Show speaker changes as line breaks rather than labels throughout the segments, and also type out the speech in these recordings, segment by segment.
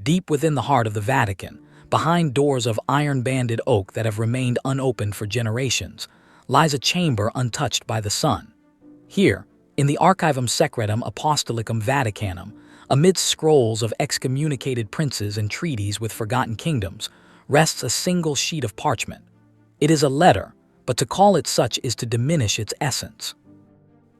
Deep within the heart of the Vatican, behind doors of iron-banded oak that have remained unopened for generations, lies a chamber untouched by the sun. Here, in the Archivum Secretum Apostolicum Vaticanum, amidst scrolls of excommunicated princes and treaties with forgotten kingdoms, rests a single sheet of parchment. It is a letter, but to call it such is to diminish its essence.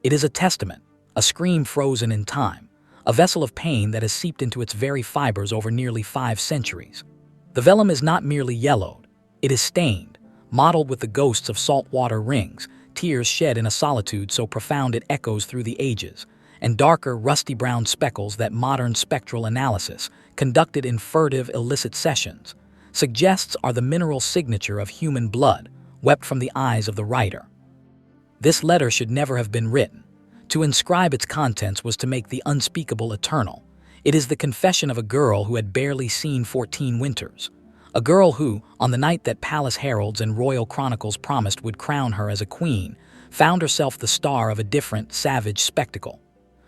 It is a testament, a scream frozen in time, a vessel of pain that has seeped into its very fibers over nearly 5 centuries. The vellum is not merely yellowed, it is stained, mottled with the ghosts of saltwater rings, tears shed in a solitude so profound it echoes through the ages, and darker, rusty brown speckles that modern spectral analysis, conducted in furtive, illicit sessions, suggests are the mineral signature of human blood, wept from the eyes of the writer. This letter should never have been written. To inscribe its contents was to make the unspeakable eternal. It is the confession of a girl who had barely seen 14 winters. A girl who, on the night that palace heralds and royal chronicles promised would crown her as a queen, found herself the star of a different, savage spectacle.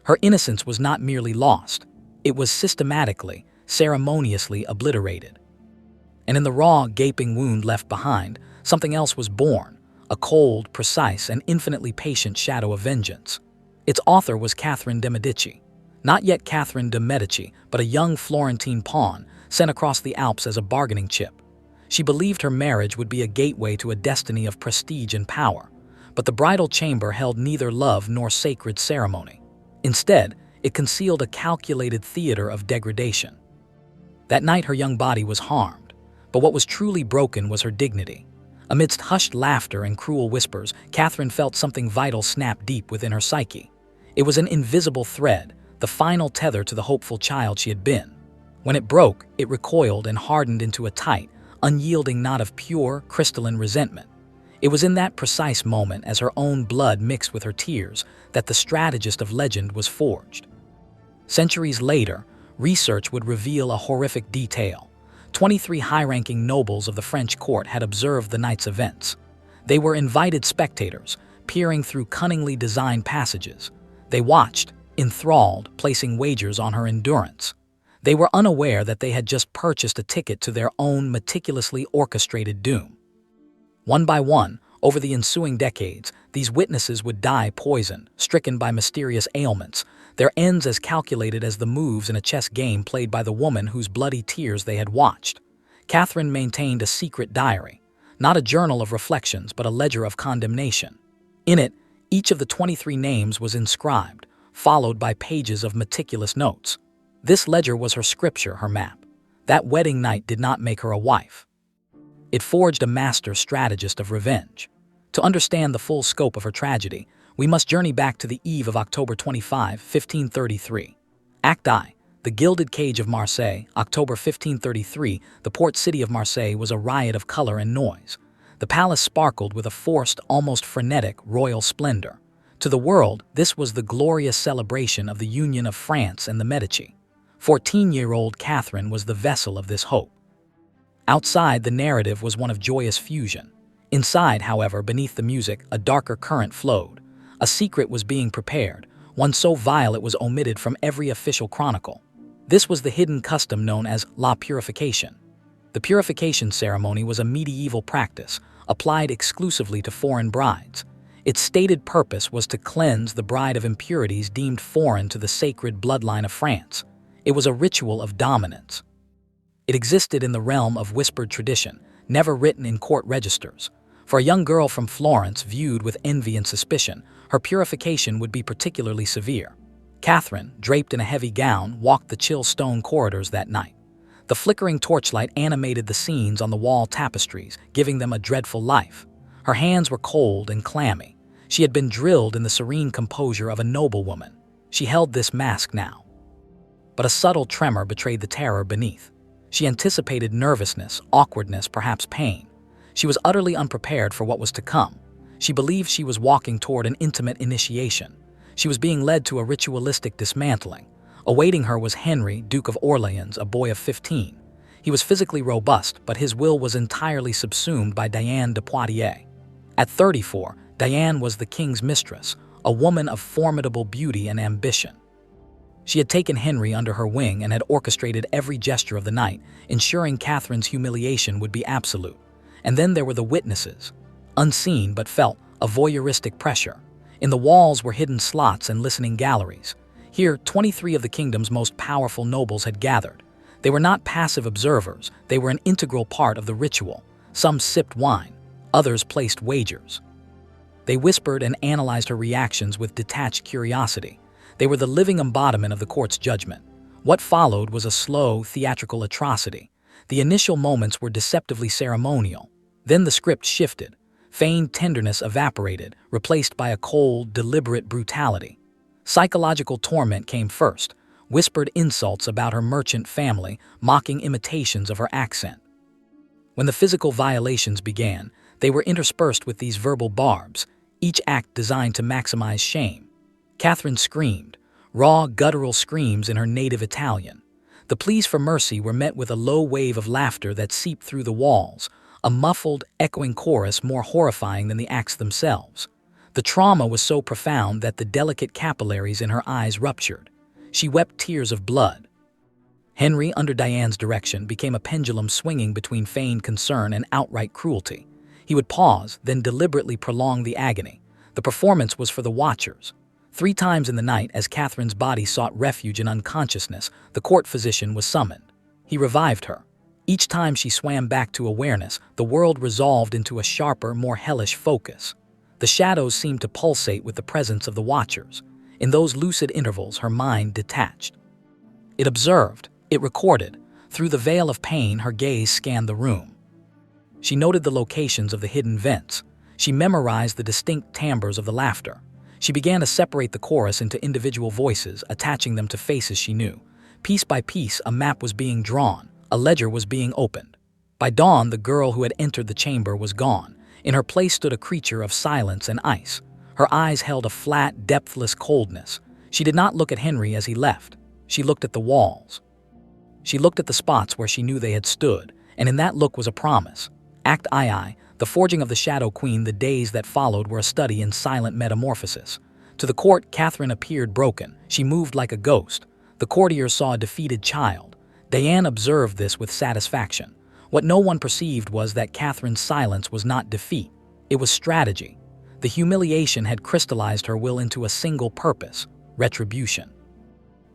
Her innocence was not merely lost, it was systematically, ceremoniously obliterated. And in the raw, gaping wound left behind, something else was born, a cold, precise, and infinitely patient shadow of vengeance. Its author was Catherine de' Medici. Not yet Catherine de' Medici, but a young Florentine pawn sent across the Alps as a bargaining chip. She believed her marriage would be a gateway to a destiny of prestige and power, but the bridal chamber held neither love nor sacred ceremony. Instead, it concealed a calculated theater of degradation. That night her young body was harmed, but what was truly broken was her dignity. Amidst hushed laughter and cruel whispers, Catherine felt something vital snap deep within her psyche. It was an invisible thread, the final tether to the hopeful child she had been. When it broke, it recoiled and hardened into a tight, unyielding knot of pure, crystalline resentment. It was in that precise moment, as her own blood mixed with her tears, that the strategist of legend was forged. Centuries later, research would reveal a horrific detail. 23 high-ranking nobles of the French court had observed the night's events. They were invited spectators, peering through cunningly designed passages. They watched, enthralled, placing wagers on her endurance. They were unaware that they had just purchased a ticket to their own meticulously orchestrated doom. One by one, over the ensuing decades, these witnesses would die poisoned, stricken by mysterious ailments, their ends as calculated as the moves in a chess game played by the woman whose bloody tears they had watched. Catherine maintained a secret diary, not a journal of reflections but a ledger of condemnation. In it, each of the 23 names was inscribed, followed by pages of meticulous notes. This ledger was her scripture, her map. That wedding night did not make her a wife. It forged a master strategist of revenge. To understand the full scope of her tragedy, we must journey back to the eve of October 25, 1533. Act I, the gilded cage of Marseille, October 1533, the port city of Marseille was a riot of color and noise. The palace sparkled with a forced, almost frenetic, royal splendor. To the world, this was the glorious celebration of the union of France and the Medici. 14-year-old Catherine was the vessel of this hope. Outside, the narrative was one of joyous fusion. Inside, however, beneath the music, a darker current flowed. A secret was being prepared, one so vile it was omitted from every official chronicle. This was the hidden custom known as la purification. The purification ceremony was a medieval practice, applied exclusively to foreign brides. Its stated purpose was to cleanse the bride of impurities deemed foreign to the sacred bloodline of France. It was a ritual of dominance. It existed in the realm of whispered tradition, never written in court registers. For a young girl from Florence viewed with envy and suspicion, her purification would be particularly severe. Catherine, draped in a heavy gown, walked the chill stone corridors that night. The flickering torchlight animated the scenes on the wall tapestries, giving them a dreadful life. Her hands were cold and clammy. She had been drilled in the serene composure of a noblewoman. She held this mask now. But a subtle tremor betrayed the terror beneath. She anticipated nervousness, awkwardness, perhaps pain. She was utterly unprepared for what was to come. She believed she was walking toward an intimate initiation. She was being led to a ritualistic dismantling. Awaiting her was Henry, Duke of Orleans, a boy of 15. He was physically robust, but his will was entirely subsumed by Diane de Poitiers. At 34, Diane was the king's mistress, a woman of formidable beauty and ambition. She had taken Henry under her wing and had orchestrated every gesture of the night, ensuring Catherine's humiliation would be absolute. And then there were the witnesses. Unseen but felt a voyeuristic pressure. In the walls were hidden slots and listening galleries. Here, 23 of the kingdom's most powerful nobles had gathered. They were not passive observers, they were an integral part of the ritual. Some sipped wine, others placed wagers. They whispered and analyzed her reactions with detached curiosity. They were the living embodiment of the court's judgment. What followed was a slow, theatrical atrocity. The initial moments were deceptively ceremonial. Then the script shifted. Feigned tenderness evaporated, replaced by a cold, deliberate brutality. Psychological torment came first, whispered insults about her merchant family, mocking imitations of her accent. When the physical violations began, they were interspersed with these verbal barbs, each act designed to maximize shame. Catherine screamed, raw, guttural screams in her native Italian. The pleas for mercy were met with a low wave of laughter that seeped through the walls, a muffled, echoing chorus more horrifying than the acts themselves. The trauma was so profound that the delicate capillaries in her eyes ruptured. She wept tears of blood. Henry, under Diane's direction, became a pendulum swinging between feigned concern and outright cruelty. He would pause, then deliberately prolong the agony. The performance was for the watchers. 3 times in the night, as Catherine's body sought refuge in unconsciousness, the court physician was summoned. He revived her. Each time she swam back to awareness, the world resolved into a sharper, more hellish focus. The shadows seemed to pulsate with the presence of the watchers. In those lucid intervals, her mind detached. It observed, it recorded. Through the veil of pain, her gaze scanned the room. She noted the locations of the hidden vents. She memorized the distinct timbres of the laughter. She began to separate the chorus into individual voices, attaching them to faces she knew. Piece by piece, a map was being drawn. A ledger was being opened. By dawn, the girl who had entered the chamber was gone. In her place stood a creature of silence and ice. Her eyes held a flat, depthless coldness. She did not look at Henry as he left. She looked at the walls. She looked at the spots where she knew they had stood, and in that look was a promise. Act II, the forging of the Shadow Queen. The days that followed were a study in silent metamorphosis. To the court, Catherine appeared broken. She moved like a ghost. The courtiers saw a defeated child. Diane observed this with satisfaction. What no one perceived was that Catherine's silence was not defeat. It was strategy. The humiliation had crystallized her will into a single purpose: retribution.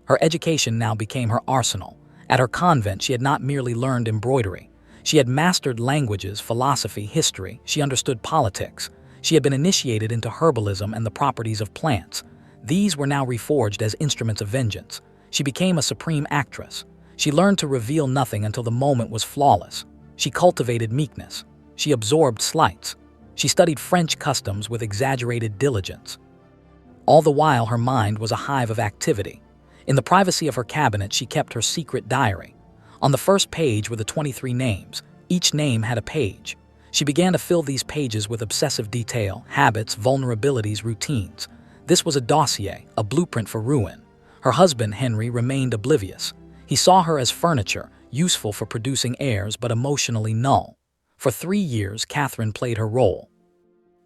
Her education now became her arsenal. At her convent, she had not merely learned embroidery. She had mastered languages, philosophy, history. She understood politics. She had been initiated into herbalism and the properties of plants. These were now reforged as instruments of vengeance. She became a supreme actress. She learned to reveal nothing until the moment was flawless. She cultivated meekness. She absorbed slights. She studied French customs with exaggerated diligence. All the while, her mind was a hive of activity. In the privacy of her cabinet, she kept her secret diary. On the first page were the 23 names. Each name had a page. She began to fill these pages with obsessive detail, habits, vulnerabilities, routines. This was a dossier, a blueprint for ruin. Her husband, Henry, remained oblivious. He saw her as furniture, useful for producing heirs but emotionally null. For 3 years, Catherine played her role.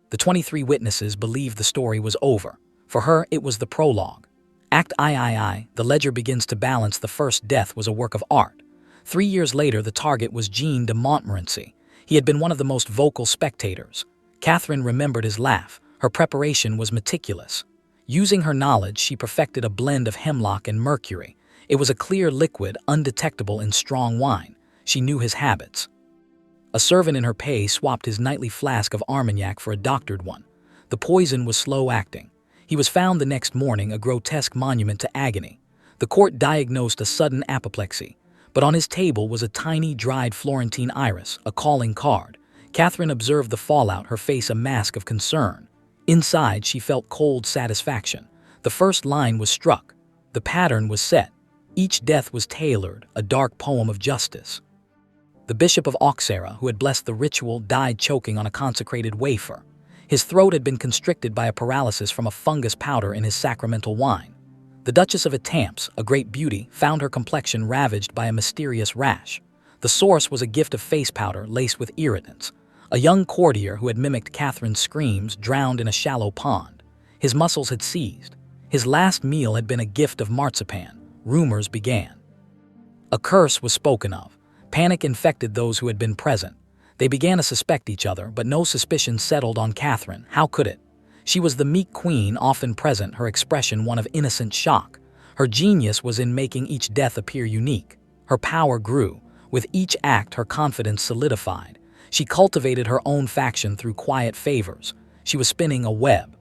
The 23 witnesses believed the story was over. For her, it was the prologue. Act III, the ledger begins to balance. The first death was a work of art. 3 years later, the target was Jean de Montmorency. He had been one of the most vocal spectators. Catherine remembered his laugh. Her preparation was meticulous. Using her knowledge, she perfected a blend of hemlock and mercury. It was a clear liquid, undetectable in strong wine. She knew his habits. A servant in her pay swapped his nightly flask of Armagnac for a doctored one. The poison was slow-acting. He was found the next morning, a grotesque monument to agony. The court diagnosed a sudden apoplexy. But on his table was a tiny, dried Florentine iris, a calling card. Catherine observed the fallout, her face a mask of concern. Inside, she felt cold satisfaction. The first line was struck. The pattern was set. Each death was tailored, a dark poem of justice. The Bishop of Auxerre, who had blessed the ritual, died choking on a consecrated wafer. His throat had been constricted by a paralysis from a fungus powder in his sacramental wine. The Duchess of Étampes, a great beauty, found her complexion ravaged by a mysterious rash. The source was a gift of face powder laced with irritants. A young courtier who had mimicked Catherine's screams drowned in a shallow pond. His muscles had seized. His last meal had been a gift of marzipan. Rumors began. A curse was spoken of. Panic infected those who had been present. They began to suspect each other, but no suspicion settled on Catherine. How could it? She was the meek queen, often present, her expression one of innocent shock. Her genius was in making each death appear unique. Her power grew. With each act, her confidence solidified. She cultivated her own faction through quiet favors. She was spinning a web.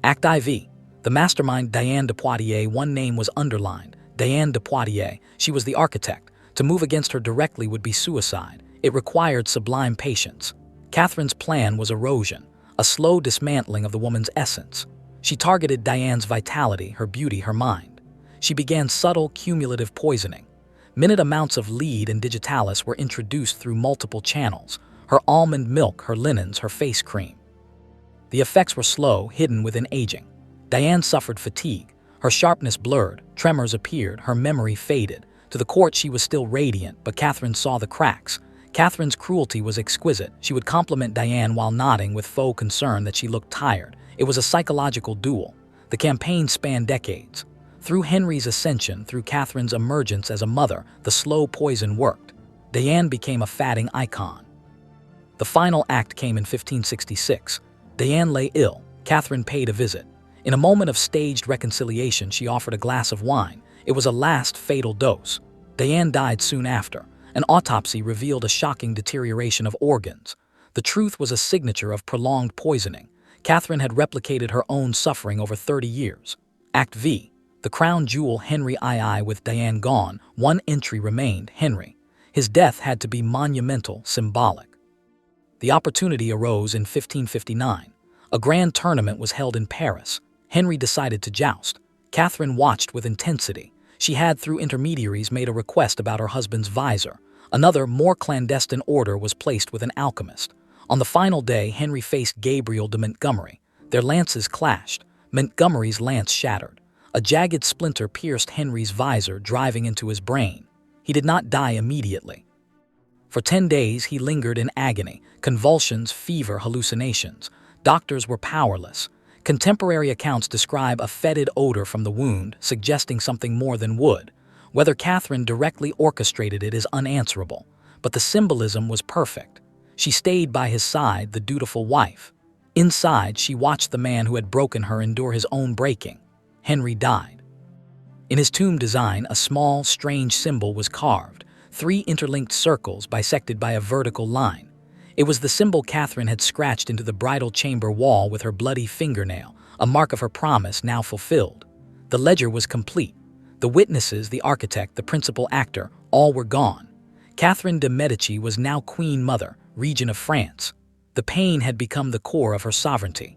Act IV. The mastermind Diane de Poitiers, one name was underlined. Diane de Poitiers. She was the architect. To move against her directly would be suicide. It required sublime patience. Catherine's plan was erosion, a slow dismantling of the woman's essence. She targeted Diane's vitality, her beauty, her mind. She began subtle, cumulative poisoning. Minute amounts of lead and digitalis were introduced through multiple channels. Her almond milk, her linens, her face cream. The effects were slow, hidden within aging. Diane suffered fatigue. Her sharpness blurred, tremors appeared, her memory faded. To the court she was still radiant, but Catherine saw the cracks. Catherine's cruelty was exquisite. She would compliment Diane while nodding with faux concern that she looked tired. It was a psychological duel. The campaign spanned decades. Through Henry's ascension, through Catherine's emergence as a mother, the slow poison worked. Diane became a fatting icon. The final act came in 1566. Diane lay ill. Catherine paid a visit. In a moment of staged reconciliation, she offered a glass of wine. It was a last fatal dose. Diane died soon after. An autopsy revealed a shocking deterioration of organs. The truth was a signature of prolonged poisoning. Catherine had replicated her own suffering over 30 years. Act V. The crown jewel Henry II. With Diane gone, one entry remained, Henry. His death had to be monumental, symbolic. The opportunity arose in 1559. A grand tournament was held in Paris. Henry decided to joust. Catherine watched with intensity. She had, through intermediaries, made a request about her husband's visor. Another, more clandestine order was placed with an alchemist. On the final day, Henry faced Gabriel de Montgomery. Their lances clashed. Montgomery's lance shattered. A jagged splinter pierced Henry's visor, driving into his brain. He did not die immediately. For 10 days, he lingered in agony, convulsions, fever, hallucinations. Doctors were powerless. Contemporary accounts describe a fetid odor from the wound, suggesting something more than wood. Whether Catherine directly orchestrated it is unanswerable, but the symbolism was perfect. She stayed by his side, the dutiful wife. Inside, she watched the man who had broken her endure his own breaking. Henry died. In his tomb design, a small, strange symbol was carved, 3 interlinked circles bisected by a vertical line. It was the symbol Catherine had scratched into the bridal chamber wall with her bloody fingernail, a mark of her promise now fulfilled. The ledger was complete. The witnesses, the architect, the principal actor, all were gone. Catherine de Medici was now Queen Mother, Regent of France. The pain had become the core of her sovereignty.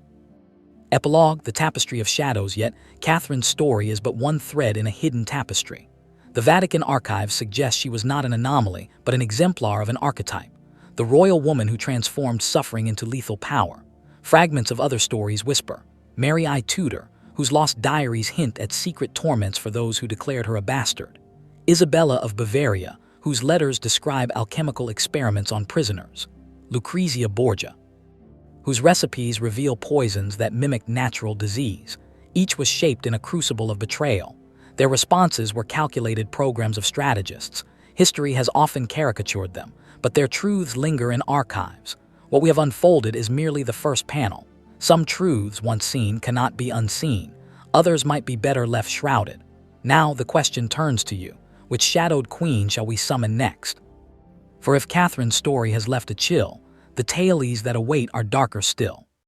Epilogue, the tapestry of shadows, yet Catherine's story is but one thread in a hidden tapestry. The Vatican archives suggest she was not an anomaly, but an exemplar of an archetype. The royal woman who transformed suffering into lethal power. Fragments of other stories whisper. Mary I. Tudor, whose lost diaries hint at secret torments for those who declared her a bastard. Isabella of Bavaria, whose letters describe alchemical experiments on prisoners. Lucrezia Borgia, whose recipes reveal poisons that mimic natural disease. Each was shaped in a crucible of betrayal. Their responses were calculated programs of strategists. History has often caricatured them, but their truths linger in archives. What we have unfolded is merely the first panel. Some truths, once seen, cannot be unseen. Others might be better left shrouded. Now the question turns to you. Which shadowed queen shall we summon next? For if Catherine's story has left a chill, the tales that await are darker still.